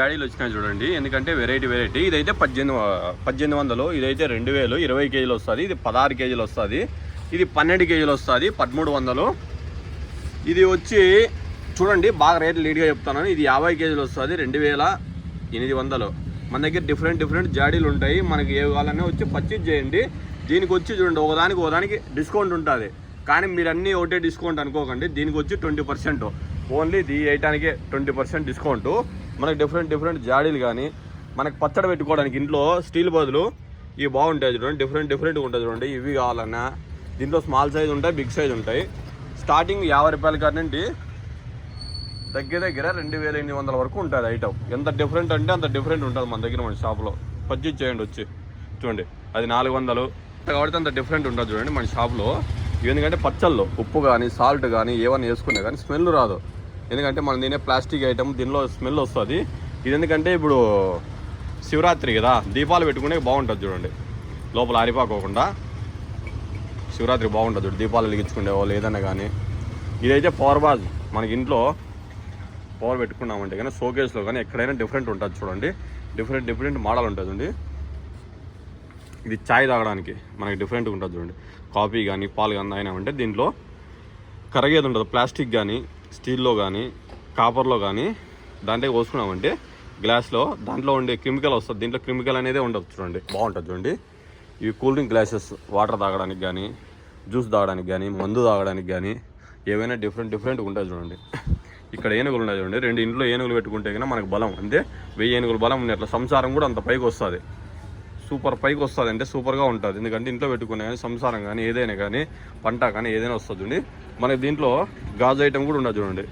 గాడీలు వచ్చినాయి చూడండి, ఎందుకంటే వెరైటీ ఇదైతే 1800, ఇదైతే 2000, 20 కేజీలు వస్తుంది. ఇది 16 కేజీలు వస్తుంది. ఇది 12 కేజీలు వస్తుంది, 1300. ఇది వచ్చి చూడండి బాగా రేట్లు లీడ్గా చెప్తాను. ఇది 50 కేజీలు వస్తుంది, 2800. మన దగ్గర డిఫరెంట్ జాడీలు ఉంటాయి. మనకి ఏ కావాలన్నా వచ్చి పర్చేజ్ చేయండి. దీనికి వచ్చి చూడండి ఒకదానికి డిస్కౌంట్ ఉంటుంది. కానీ మీరు అన్నీ ఒకటే డిస్కౌంట్ అనుకోకండి. దీనికి వచ్చి 20%, ఓన్లీ ఇది వేయటానికే 20% డిస్కౌంట్. మనకి డిఫరెంట్ జాడీలు కానీ మనకి పచ్చడి పెట్టుకోవడానికి ఇంట్లో స్టీల్ బదులు ఇవి బాగుంటాయి చూడండి. డిఫరెంట్గా ఉంటుంది చూడండి. ఇవి కావాలన్నా దీంట్లో స్మాల్ సైజ్ ఉంటాయి, బిగ్ సైజ్ ఉంటాయి. స్టార్టింగ్ 50 రూపాయల కాడ నుండి దగ్గర 2800 వరకు ఉంటుంది ఐటమ్. ఎంత డిఫరెంట్ అంటే అంత డిఫరెంట్ ఉంటుంది మన దగ్గర, మన షాప్లో. పర్చేజ్ చేయండి వచ్చి చూడండి. అది 400 కాబట్టి అంత డిఫరెంట్ ఉంటుంది చూడండి మన షాప్లో. ఎందుకంటే పచ్చళ్ళు ఉప్పు కానీ సాల్ట్ కానీ ఏమైనా వేసుకున్నా కానీ స్మెల్ రాదు. ఎందుకంటే మనం తినే ప్లాస్టిక్ ఐటమ్ దీనిలో స్మెల్ వస్తుంది. ఇది ఎందుకంటే ఇప్పుడు శివరాత్రి కదా, దీపాలు పెట్టుకునే బాగుంటుంది చూడండి. లోపల ఆరిపోకోకుండా శివరాత్రి బాగుంటుంది చూడండి, దీపాలు వెలిగించుకునే వాళ్ళు ఏదైనా కానీ. ఇదైతే పవర్ బాజ్, మనకి ఇంట్లో పవర్ పెట్టుకున్నామంటే కానీ షోకేస్లో కానీ ఎక్కడైనా డిఫరెంట్ ఉంటుంది చూడండి. డిఫరెంట్ మోడల్ ఉంటుంది చూడండి. ఇది చాయ్ తాగడానికి మనకి డిఫరెంట్గా ఉంటుంది చూడండి. కాఫీ కానీ పాలు కానీ అయినామంటే దీంట్లో కరగేది ఉంటుంది. ప్లాస్టిక్ కానీ స్టీల్లో కానీ కాపర్లో కానీ దాంట్లో పోసుకున్నామంటే గ్లాస్లో దాంట్లో ఉండే కెమికల్ వస్తుంది. దీంట్లో కెమికల్ అనేది ఉండదు చూడండి, బాగుంటుంది చూడండి. ఇవి కూల్ డ్రింక్ గ్లాసెస్, వాటర్ తాగడానికి కానీ జ్యూస్ తాగడానికి కానీ మందు తాగడానికి కానీ ఏవైనా డిఫరెంట్గా ఉంటుంది చూడండి. ఇక్కడ ఏనుగులు ఉన్నాయి చూడండి. 2 ఇంట్లో ఏనుగులు పెట్టుకుంటే కన్నా మనకు బలం అంటే 1000 ఏనుగుల బలం ఉంది. అట్లా సంసారం కూడా అంత పైకి వస్తుంది, సూపర్ పైకి వస్తుంది, అంటే సూపర్గా ఉంటుంది. ఎందుకంటే ఇంట్లో పెట్టుకునే కానీ సంసారం కానీ ఏదైనా కానీ పంట కానీ ఏదైనా వస్తుంది చూడండి. మనకి దీంట్లో గాజు ఐటమ్ కూడా ఉండదు చూడండి.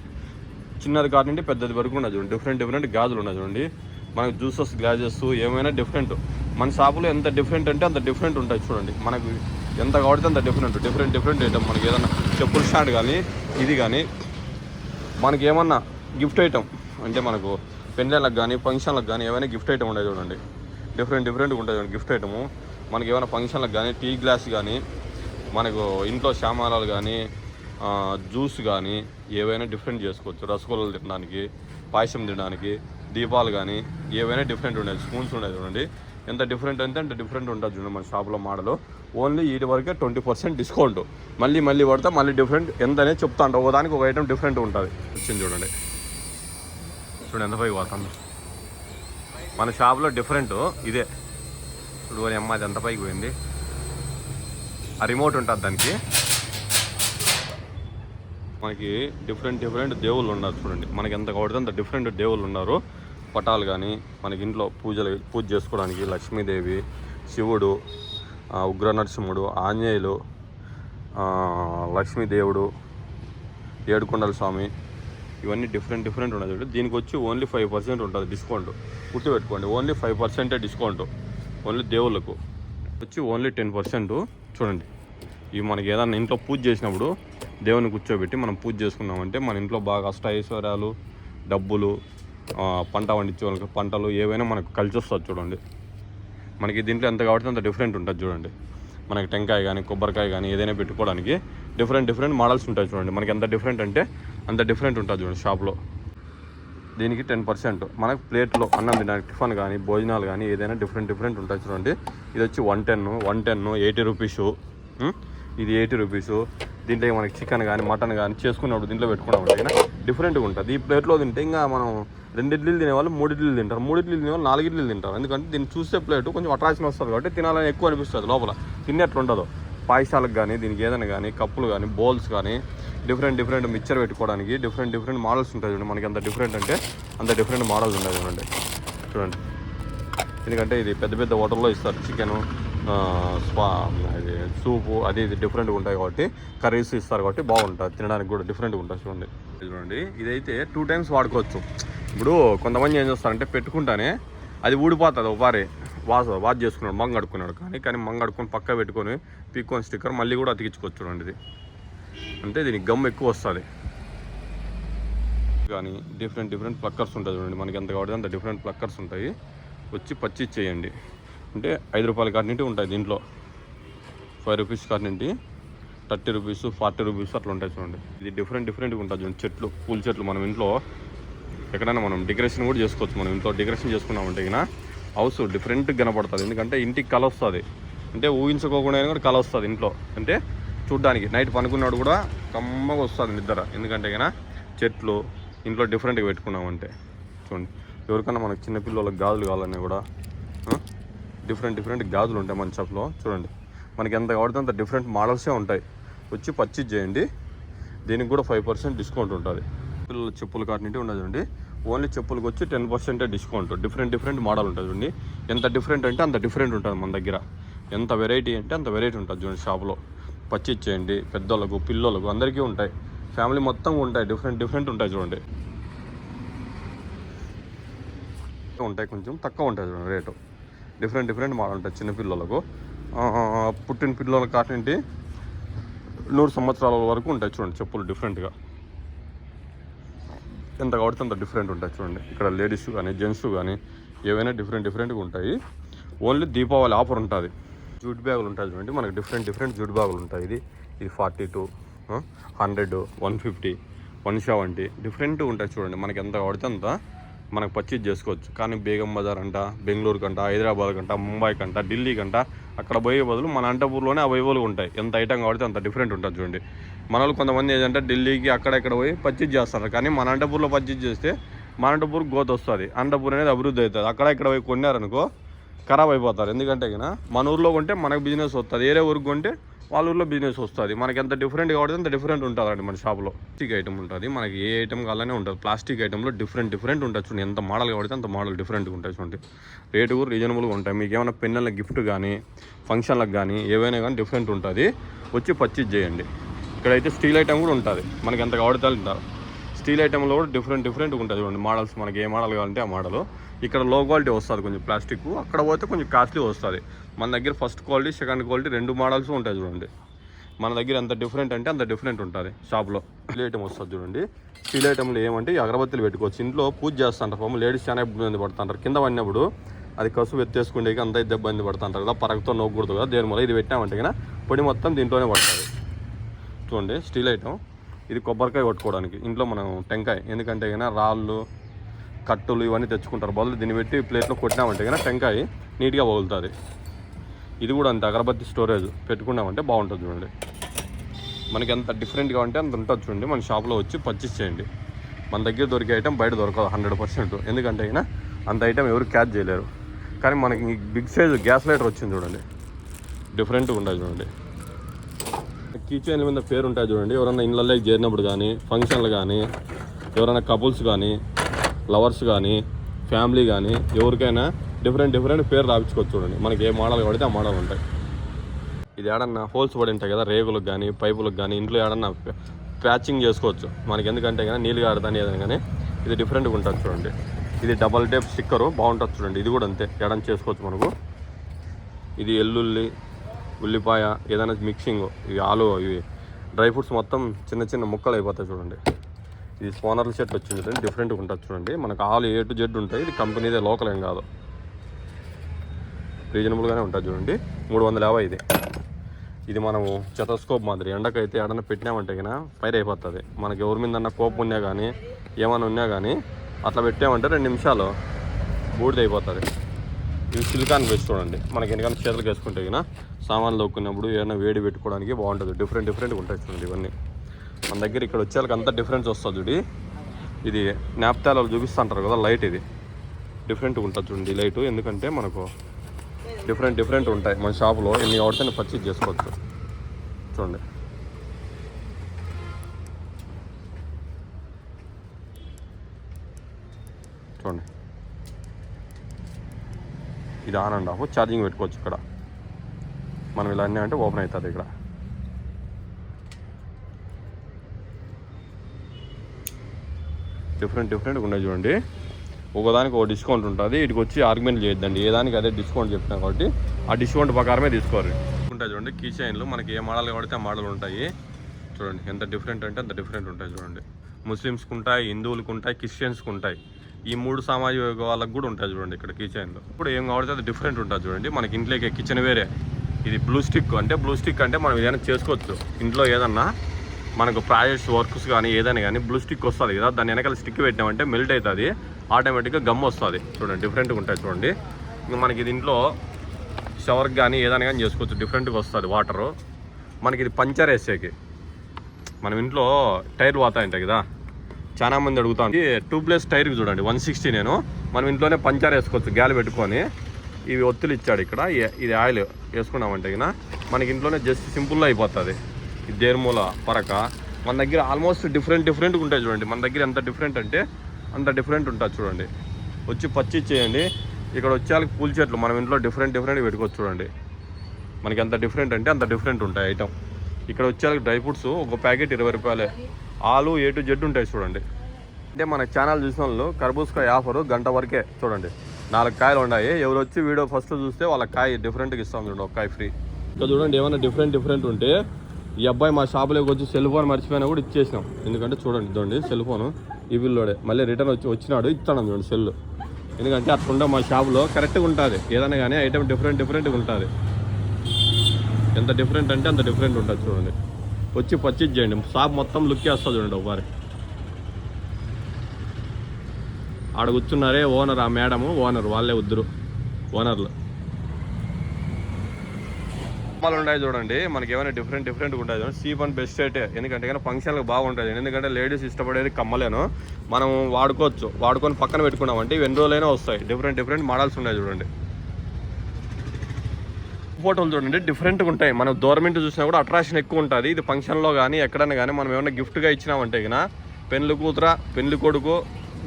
చిన్నది కాదు నుండి పెద్దది వరకు ఉండదు చూడండి. డిఫరెంట్ గాజులు ఉన్నాయి చూడండి. మనకు జ్యూసెస్ గ్లాసెస్ ఏమైనా డిఫరెంట్. మన షాపులో ఎంత డిఫరెంట్ అంటే అంత డిఫరెంట్ ఉంటాయి చూడండి. మనకు ఎంత కాబట్టి అంత డిఫరెంట్ ఐటమ్. మనకి ఏదైనా చెప్పుల స్టాండ్ కానీ ఇది కానీ మనకి ఏమన్నా గిఫ్ట్ ఐటమ్ అంటే మనకు పెళ్ళిళ్ళకి కానీ ఫంక్షన్లకు కానీ ఏమైనా గిఫ్ట్ ఐటమ్ ఉంటాయి చూడండి. డిఫరెంట్గా ఉంటుంది చూడండి గిఫ్ట్ ఐటము. మనకి ఏమైనా ఫంక్షన్లకు కానీ టీ గ్లాస్ కానీ మనకు ఇంట్లో సామానాలు కానీ జ్యూస్ కానీ ఏవైనా డిఫరెంట్ చేసుకోవచ్చు. రసగుల్లలు తినడానికి, పాయసం తినడానికి, దీపాలు కానీ ఏవైనా డిఫరెంట్ ఉన్నాయి. స్పూన్స్ ఉన్నాయి చూడండి. ఎంత డిఫరెంట్ అంటే అంత డిఫరెంట్ ఉంటుంది చూడండి మన షాప్లో మోడల్. ఓన్లీ వీటి వరకే 20% డిస్కౌంట్. మళ్ళీ పడితే మళ్ళీ డిఫరెంట్ ఎంత అనేది చెప్తా ఉంటాం. ఒకదానికి ఒక ఐటమ్ డిఫరెంట్ ఉంటుంది. వచ్చింది చూడండి ఎంత పైకి పోతుంది మన షాప్లో. డిఫరెంట్ ఇదే ఇప్పుడు అమ్మ అది ఎంత పైకి పోయింది. ఆ రిమోట్ ఉంటుంది దానికి. మనకి డిఫరెంట్ దేవుళ్ళు ఉన్నారు చూడండి. మనకి ఎంత కాబట్టి అంత డిఫరెంట్ దేవుళ్ళు ఉన్నారు. పటాలు కానీ మనకి ఇంట్లో పూజ చేసుకోవడానికి లక్ష్మీదేవి, శివుడు, ఉగ్ర నరసింహుడు, ఆంజనేయులు, లక్ష్మీదేవుడు, ఏడుకొండల స్వామి, ఇవన్నీ డిఫరెంట్ ఉన్నాయి చూడండి. దీనికి వచ్చి ఓన్లీ 5% ఉంటుంది డిస్కౌంట్. గుర్తుపెట్టుకోండి, ఓన్లీ 5% డిస్కౌంట్. ఓన్లీ దేవుళ్ళకు వచ్చి ఓన్లీ 10% చూడండి. ఇవి మనకి ఏదన్నా ఇంట్లో పూజ చేసినప్పుడు దేవుని కూర్చోబెట్టి మనం పూజ చేసుకున్నామంటే మన ఇంట్లో బాగా అష్టైశ్వర్యాలు, డబ్బులు, పంట పండించే వాళ్ళకి పంటలు ఏవైనా మనకు కలిసి వస్తుంది చూడండి. మనకి దీంట్లో ఎంత కాబట్టి అంత డిఫరెంట్ ఉంటుంది చూడండి. మనకి టెంకాయ కానీ కొబ్బరికాయ కానీ ఏదైనా పెట్టుకోవడానికి డిఫరెంట్ మోడల్స్ ఉంటాయి చూడండి. మనకి ఎంత డిఫరెంట్ అంటే అంత డిఫరెంట్ ఉంటుంది చూడండి షాప్లో. దీనికి 10%. మనకు ప్లేట్లో అన్నం తినడానికి టిఫిన్ కానీ భోజనాలు కానీ ఏదైనా డిఫరెంట్ ఉంటాయి చూడండి. ఇది వచ్చి 110 80 రూపీసు. ఇది 80 రూపీసు. దీంట్లో మనకి చికెన్ కానీ మటన్ కానీ చేసుకున్నప్పుడు దీంట్లో పెట్టుకున్నామంటే కానీ డిఫరెంట్గా ఉంటుంది. ఈ ప్లేట్లో తింటే ఇంకా మనం 2 ఇడ్లీలు తినేవాళ్ళు 3 ఇడ్లీలు తింటారు, 3 ఇడ్లీలు తినేవాళ్ళు 4 ఇడ్లీలు తింటారు. ఎందుకంటే దీన్ని చూస్తే ప్లేటు కొంచెం అట్రాక్షన్ వస్తుంది కాబట్టి తినాలని ఎక్కువ అనిపిస్తుంది. లోపల తిన్నట్లు ఉండదు. పాయసాలకు కానీ దీనికి ఏదైనా కానీ కప్పులు కానీ బౌల్స్ కానీ డిఫరెంట్ మిక్చర్ పెట్టుకోవడానికి డిఫరెంట్ మోడల్స్ ఉంటాయి చూడండి. మనకి ఎంత డిఫరెంట్ అంటే అంత డిఫరెంట్ మోడల్స్ ఉంటాయి చూడండి. ఎందుకంటే ఇది పెద్ద హోటల్లో ఇస్తారు. చికెను, ఇది సూపు అది ఇది డిఫరెంట్గా ఉంటాయి కాబట్టి కర్రీస్ ఇస్తారు కాబట్టి బాగుంటుంది. తినడానికి కూడా డిఫరెంట్గా ఉంటుంది చూడండి. ఇదైతే 2 times వాడుకోవచ్చు. ఇప్పుడు కొంతమంది ఏం చేస్తారంటే పెట్టుకుంటానే అది ఊడిపోతుంది. ఒకసారి వాష్ చేసుకున్నాడు, మంగ కడుక్కున్నాడు. కానీ మంగ కడుక్కొని పక్క పెట్టుకొని పీక్కొని స్టిక్కర్ మళ్ళీ కూడా అతికించుకోవచ్చు చూడండి. ఇది అంటే దీనికి గమ్ ఎక్కువ వస్తుంది. కానీ డిఫరెంట్ ప్లక్కర్స్ ఉంటాయి చూడండి. మనకి ఎంత కాబట్టి అంత డిఫరెంట్ ప్లక్కర్స్ ఉంటాయి. వచ్చి పర్చేజ్ చేయండి. అంటే 5 రూపాయల కాటి నుండి ఉంటాయి. దీంట్లో 5 రూపీస్ కాటి నుండి 30 రూపీస్ 40 రూపీస్ అట్లా ఉంటాయి చూడండి. ఇది డిఫరెంట్గా ఉంటుంది చూడండి. చెట్లు, పూల చెట్లు మనం ఇంట్లో ఎక్కడైనా మనం డెకరేషన్ కూడా చేసుకోవచ్చు. మనం ఇంట్లో డెకరేషన్ చేసుకున్నామంటే ఇక హౌస్ డిఫరెంట్గా కనపడుతుంది. ఎందుకంటే ఇంటికి కళ వస్తుంది, అంటే ఊహించుకోకుండా కూడా కళ వస్తుంది ఇంట్లో. అంటే చూడ్డానికి నైట్ పనుకున్నాడు కూడా కమ్మగా వస్తుంది నిద్ర. ఎందుకంటే ఇక చెట్లు ఇంట్లో డిఫరెంట్గా పెట్టుకున్నామంటే చూడండి. ఎవరికన్నా మనకు చిన్నపిల్లలకు గాజులు కావాలన్నా కూడా డిఫరెంట్ గాజులు ఉంటాయి మన షాప్లో. చూడండి మనకి ఎంత కావాలంటే అంత డిఫరెంట్ మోడల్సే ఉంటాయి. వచ్చి పర్చేజ్ చేయండి. దీనికి కూడా 5% డిస్కౌంట్ ఉంటుంది. పిల్లల చెప్పులు కాటినింటి ఉండదు చూడండి. ఓన్లీ చెప్పులకు వచ్చి 10% డిస్కౌంట్. డిఫరెంట్ మోడల్ ఉంటుంది చూడండి. ఎంత డిఫరెంట్ అంటే అంత డిఫరెంట్ ఉంటుంది మన దగ్గర. ఎంత వెరైటీ అంటే అంత వెరైటీ ఉంటుంది చూడండి షాప్లో. పర్చేజ్ చేయండి. పెద్దోళ్ళకు పిల్లలకు అందరికీ ఉంటాయి. ఫ్యామిలీ మొత్తం ఉంటాయి. డిఫరెంట్ ఉంటాయి చూడండి. ఉంటాయి కొంచెం తక్కువ ఉంటుంది చూడండి రేటు. డిఫరెంట్ మోడల్ ఉంటాయి. చిన్నపిల్లలకు పుట్టిన పిల్లలకు కాటింటి 100 సంవత్సరాల వరకు ఉంటాయి చూడండి చెప్పులు డిఫరెంట్గా. ఎంత కాబట్టి అంత డిఫరెంట్ ఉంటాయి చూడండి. ఇక్కడ లేడీస్ కానీ జెంట్స్ కానీ ఏవైనా డిఫరెంట్గా ఉంటాయి. ఓన్లీ దీపావళి ఆఫర్ ఉంటుంది. జూట్ బ్యాగులు ఉంటాయి చూడండి. మనకి డిఫరెంట్ జూట్ బ్యాగులు ఉంటాయి. ఇది 42, 100, 150, 170 డిఫరెంట్ ఉంటాయి చూడండి. మనకి ఎంత పడితే అంత మనకు పర్చేజ్ చేసుకోవచ్చు. కానీ బేగం బజార్ అంట, బెంగళూరు కంట, హైదరాబాద్ కంట, ముంబై కంట, ఢిల్లీ కంట అక్కడ పోయే బదులు మన అనంతపూర్లోనే అవైలబుల్గా ఉంటాయి. ఎంత ఐటమ్ కాబట్టి అంత డిఫరెంట్ ఉంటుంది చూడండి. మనలో కొంతమంది ఏంటంటే ఢిల్లీకి అక్కడ పోయి పర్చేజ్ చేస్తారు. కానీ మన అనంతపూర్లో పర్చేజ్ చేస్తే మన అనంతపూర్ గ్రోత్ వస్తుంది. అనంతపూర్ అనేది అభివృద్ధి అవుతుంది. అక్కడ పోయి కొన్నారనుకో ఖరాబ్ అయిపోతారు. ఎందుకంటే మన ఊర్లో కొంటే మనకు బిజినెస్ వస్తుంది. వేరే ఊరికి కొంటే వాళ్ళ ఊర్లో బిజినెస్ వస్తుంది. మనకి ఎంత డిఫరెంట్ కాబట్టి అంత డిఫరెంట్ ఉంటుందండి మన షాప్లో. ప్లాస్టిక్ ఐటమ్ ఉంటుంది. మనకి ఏ ఐటమ్ కావాలనే ఉంటుంది. ప్లాస్టిక్ ఐటమ్లో డిఫరెంట్ ఉంటుంది చూడండి. ఎంత మోడల్ కాబట్టి అంత మోడల్ డిఫరెంట్గా ఉంటాయి చూడండి. రేటు కూడా రీజనబుల్గా ఉంటాయి. మీకు ఏమైనా పెన్నుల గిఫ్ట్ కానీ ఫంక్షన్లకు కానీ ఏవైనా కానీ డిఫరెంట్ ఉంటుంది. వచ్చి పర్చేజ్ చేయండి. ఇక్కడైతే స్టీల్ ఐటమ్ కూడా ఉంటుంది. మనకి ఎంత కావాలితే ఉంటారు. స్టీల్ ఐటెంలో కూడా డిఫరెంట్గా ఉంటుంది చూడండి మోడల్స్. మనకి ఏ మోడల్ కావాలంటే ఆ మోడల్. ఇక్కడ లో క్వాలిటీ వస్తుంది కొంచెం ప్లాస్టిక్. అక్కడ పోతే కొంచెం కాస్ట్లీ వస్తుంది. మన దగ్గర first quality second quality 2 models ఉంటాయి చూడండి. మన దగ్గర ఎంత డిఫరెంట్ అంటే అంత డిఫరెంట్ ఉంటుంది షాప్లో. స్టీల్ ఐటమ్ వస్తుంది చూడండి. స్టీల్ ఐటెంలో ఏమంటే ఈ అగరబత్తులు పెట్టుకోవచ్చు. ఇంట్లో పూజ చేస్తుంటారు పాపం లేడీస్ చాలా ఇబ్బంది పడుతుంటారు. కింద పడినప్పుడు అది కసు ఎత్తేసుకుంటే అంత ఇబ్బంది పడుతుంటారు కదా, పరగతో నోకూడదు కదా. దేని వల్ల ఇది పెట్టామంటే కన్నా పొడి మొత్తం దీంట్లోనే పడుతుంది చూడండి. స్టీల్ ఐటమ్ ఇది కొబ్బరికాయ కొట్టుకోవడానికి. ఇంట్లో మనం టెంకాయ ఎందుకంటే కన్నా రాళ్ళు కట్టులు ఇవన్నీ తెచ్చుకుంటారు. బదులు దీన్ని పెట్టి ప్లేట్లో కొట్టినామంటే కన్నా టెంకాయ నీట్గా పగులుతుంది. ఇది కూడా అంతే అగరబత్తి స్టోరేజ్ పెట్టుకున్నామంటే బాగుంటుంది చూడండి. మనకి ఎంత డిఫరెంట్గా ఉంటే అంత ఉంటుంది చూడండి. మన షాప్లో వచ్చి పర్చేస్ చేయండి. మన దగ్గర దొరికే ఐటమ్ బయట దొరకదు 100%. ఎందుకంటే అయినా అంత ఐటమ్ ఎవరు క్యాచ్ చేయలేరు. కానీ మనకి బిగ్ సైజ్ గ్యాస్ లైటర్ వచ్చింది చూడండి. డిఫరెంట్గా ఉంటుంది చూడండి. కిచెన్ మీద పేరు ఉంటుంది చూడండి. ఎవరైనా ఇళ్ళలోకి చేరినప్పుడు కానీ ఫంక్షన్లు కానీ ఎవరైనా కపుల్స్ కానీ లవర్స్ కానీ ఫ్యామిలీ కానీ ఎవరికైనా డిఫరెంట్ పేరు రాపించుకోవచ్చు చూడండి. మనకి ఏ మోడల్ పడితే ఆ మోడల్ ఉంటాయి. ఇది ఏడన్నా హోల్స్ పడి ఉంటాయి కదా రేగులకు కానీ పైపులకు కానీ ఇంట్లో ఏడన్నా ప్యాచింగ్ చేసుకోవచ్చు. మనకి ఎందుకంటే కానీ నీళ్ళు ఆడతాను ఏదైనా కానీ ఇది డిఫరెంట్గా ఉంటుంది చూడండి. ఇది డబల్ టేప్ స్టిక్కరు బాగుంటుంది చూడండి. ఇది కూడా అంతే ఏడన్నా చేసుకోవచ్చు మనకు. ఇది ఎల్లుల్లి ఉల్లిపాయ ఏదైనా మిక్సింగ్ ఇవి ఆలు ఇవి డ్రై ఫ్రూట్స్ మొత్తం చిన్న ముక్కలు అయిపోతాయి చూడండి. ఇది స్పానర్ల సెట్ వచ్చింది చూడండి. డిఫరెంట్గా ఉంటుంది చూడండి. మనకు ఆలు A to Z ఉంటాయి. ఇది కంపెనీదే లోకల్ ఏం కాదు. రీజనబుల్గానే ఉంటుంది చూడండి. 350 ఇది. ఇది మనము చెతస్కోప్ మాదిరి ఎండకైతే ఏడన్నా పెట్టినామంటే కన్నా ఫైర్ అయిపోతుంది. మనకి ఎవరి మీద అన్న కోపం ఉన్నా కానీ ఏమైనా ఉన్నా కానీ అట్లా పెట్టామంటే 2 నిమిషాలు బూడిద అయిపోతుంది. ఇవి సిలికాన్ బేస్ చూడండి. మనకి ఎందుకంటే చేతులకు వేసుకుంటే కన్నా సామాన్లు దొక్కున్నప్పుడు ఏమైనా వేడి పెట్టుకోవడానికి బాగుంటుంది. డిఫరెంట్గా ఉంటాయి చూడండి ఇవన్నీ. మన దగ్గర ఇక్కడ వచ్చేళ్ళకి అంతా డిఫరెన్స్ వస్తుంది చూడి. ఇది నాప్తాలు చూపిస్తుంటారు కదా లైట్. ఇది డిఫరెంట్గా ఉంటుంది చూడండి లైట్. ఎందుకంటే మనకు డిఫరెంట్ ఉంటాయి మన షాపులో. ఎన్ని ఆడితే పర్చేజ్ చేసుకోవచ్చు చూడండి. చూడండి ఇది ఆన్ అండ్ ఆఫ్ ఛార్జింగ్ పెట్టుకోవచ్చు. ఇక్కడ మనం ఇలా అన్నీ అంటే ఓపెన్ అవుతుంది. ఇక్కడ డిఫరెంట్గా ఉన్నాయి చూడండి. ఒకదానికి ఒక డిస్కౌంట్ ఉంటుంది. ఇటుకు వచ్చి ఆర్గ్యుమెంట్ చేయొద్దండి. ఏ దానికి అదే డిస్కౌంట్ చెప్తున్నా కాబట్టి ఆ డిస్కౌంట్ ప్రకారమే తీసుకోవాలి. ఉంటాయి చూడండి కీ చైన్లు. మనకి ఏ మోడల్ కాబట్టి ఆ మోడల్ ఉంటాయి చూడండి. ఎంత డిఫరెంట్ అంటే అంత డిఫరెంట్ ఉంటాయి చూడండి. ముస్లిమ్స్కి ఉంటాయి, హిందువులకు ఉంటాయి, క్రిస్టియన్స్కి ఉంటాయి. ఈ 3 సామాజిక వాళ్ళకి కూడా ఉంటాయి చూడండి ఇక్కడ కీ చైన్లు. ఇప్పుడు ఏం కాబట్టి అది డిఫరెంట్ ఉంటుంది చూడండి. మనకి ఇంట్లోకి కిచెన్ వేరే. ఇది బ్లూ స్టిక్ అంటే మనం ఏదైనా చేసుకోవచ్చు ఇంట్లో. ఏదన్నా మనకు ప్రాజెక్ట్స్ వర్క్స్ కానీ ఏదైనా కానీ బ్లూ స్టిక్ వస్తుంది కదా, దాన్ని వెనకాల స్టిక్ పెట్టినామంటే మెల్ట్ అవుతుంది, ఆటోమేటిక్గా గమ్ వస్తుంది. చూడండి డిఫరెంట్గా ఉంటాయి చూడండి. ఇంకా మనకి దీంట్లో షవర్కి కానీ ఏదైనా కానీ చేసుకోవచ్చు, డిఫరెంట్గా వస్తుంది వాటరు. మనకి ఇది పంచర్ వేసేకి, మనం ఇంట్లో టైర్ పోతా ఉంటాయి కదా, చాలా మంది అడుగుతాం. 2+ టైర్కి చూడండి 160. నేను మనం ఇంట్లోనే పంచర్ వేసుకోవచ్చు గాలి పెట్టుకొని. ఇవి ఒత్తులు ఇచ్చాడు ఇక్కడ, ఇది ఆయిల్ వేసుకున్నామంటే కదా మనకి ఇంట్లోనే జస్ట్ సింపుల్గా అయిపోతుంది. ఇది దేర్మూల పరక మన దగ్గర ఆల్మోస్ట్ డిఫరెంట్గా ఉంటాయి చూడండి. మన దగ్గర ఎంత డిఫరెంట్ అంటే అంత డిఫరెంట్ ఉంటుంది చూడండి. వచ్చి పచ్చి చేయండి. ఇక్కడ వచ్చేళ్ళకి పూల చెట్లు మనం ఇంట్లో డిఫరెంట్గా పెట్టుకోవచ్చు చూడండి. మనకి ఎంత డిఫరెంట్ అంటే అంత డిఫరెంట్ ఉంటాయి ఐటమ్. ఇక్కడ వచ్చేళ్ళకి డ్రై ఫ్రూట్స్ ఒక ప్యాకెట్ 20 రూపాయలే. ఆలు A to Z ఉంటాయి చూడండి. అంటే మన ఛానల్ చూసిన వాళ్ళు కర్బూజకాయ ఆఫరు గంట వరకే చూడండి. 4 కాయలు ఉన్నాయి. ఎవరు వచ్చి వీడియో ఫస్ట్ చూస్తే వాళ్ళ కాయ డిఫరెంట్గా ఇస్తాం చూడండి, ఒక కాయ ఫ్రీ. ఇంకా చూడండి ఏమైనా డిఫరెంట్ ఉంటే ఈ అబ్బాయి మా షాపులోకి వచ్చి సెల్ ఫోన్ మర్చిపోయినా కూడా ఇచ్చేసినాం. ఎందుకంటే చూడండి ఇద్దండి సెల్ ఫోను ఈ బిల్లోడే మళ్ళీ రిటర్న్ వచ్చినాడు ఇస్తాను చూడండి సెల్. ఎందుకంటే అట్లా మా షాపులో కరెక్ట్గా ఉంటుంది. ఏదైనా కానీ ఐటమ్ డిఫరెంట్గా ఉంటుంది. ఎంత డిఫరెంట్ అంటే అంత డిఫరెంట్ ఉంటుంది చూడండి. వచ్చి పర్చేజ్ చేయండి. షాప్ మొత్తం లుక్ చేస్తుంది చూడండి ఒకసారి. ఆడ కూర్చున్నారే ఓనర్, ఆ మేడము ఓనర్, వాళ్ళే ఉద్దరు ఓనర్లు. బొమ్మలు ఉన్నాయి చూడండి. మనకి ఏమైనా డిఫరెంట్గా ఉంటుంది చూడండి. చీప్ అండ్ బెస్ట్ అయితే, ఎందుకంటే కానీ ఫంక్షన్లకు బాగుంటుంది. ఎందుకంటే లేడీస్ ఇష్టపడేది కమ్మలేను, మనం వాడుకోవచ్చు. వాడుకొని పక్కన పెట్టుకున్నామంటే ఇవి ఎన్ని రోజులైనా వస్తాయి. డిఫరెంట్ మోడల్స్ ఉన్నాయి చూడండి. ఫోటోలు చూడండి డిఫరెంట్గా ఉంటాయి. మనం గవర్నమెంట్ చూసినా కూడా అట్రాక్షన్ ఎక్కువ ఉంటుంది. ఇది ఫంక్షన్లో కానీ ఎక్కడైనా కానీ మనం ఏమైనా గిఫ్ట్గా ఇచ్చినామంటే కన్నా పెళ్లి కూతుర పెళ్లి కొడుకు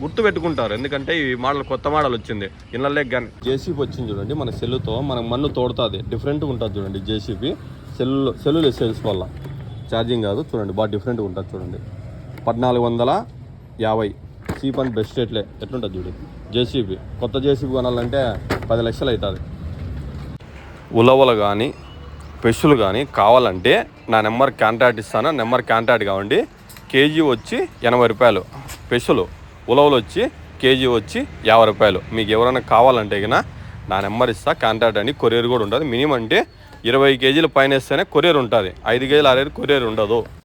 గుర్తు పెట్టుకుంటారు. ఎందుకంటే ఈ మోడల్ కొత్త మోడల్ వచ్చింది. ఇళ్ళల్లో కానీ జేసీబీ వచ్చింది చూడండి. మన సెల్లుతో మనం మన్ను తోడుతుంది. డిఫరెంట్గా ఉంటుంది చూడండి. జేసీబీ సెల్లులు సేల్స్ వల్ల ఛార్జింగ్ కాదు చూడండి. బాగా డిఫరెంట్గా ఉంటుంది చూడండి. 1450 చీప్ అండ్ బెస్ట్ రేట్లే. ఎట్లుంటుంది చూడండి జేసీబీ. కొత్త జేసీబీ కొనాలంటే 10 లక్షలు అవుతుంది. ఉలవలు కానీ పెస్సులు కానీ కావాలంటే నా నెంబర్ కాంటాక్ట్ ఇస్తాను. నెంబర్ కాంటాక్ట్ కావండి. కేజీ వచ్చి 80 రూపాయలు పెస్సులు, ఉలవలు వచ్చి కేజీ వచ్చి 50 రూపాయలు. మీకు ఎవరైనా కావాలంటే కన్నా నా నెంబర్ ఇస్తా, కాంటాక్ట్ అండి. కొరియర్ కూడా ఉంటుంది. మినిమం అంటే 20 కేజీల పైన వేస్తేనే కొరియర్ ఉంటుంది. 5 కేజీలు 6 కొరియర్ ఉండదు.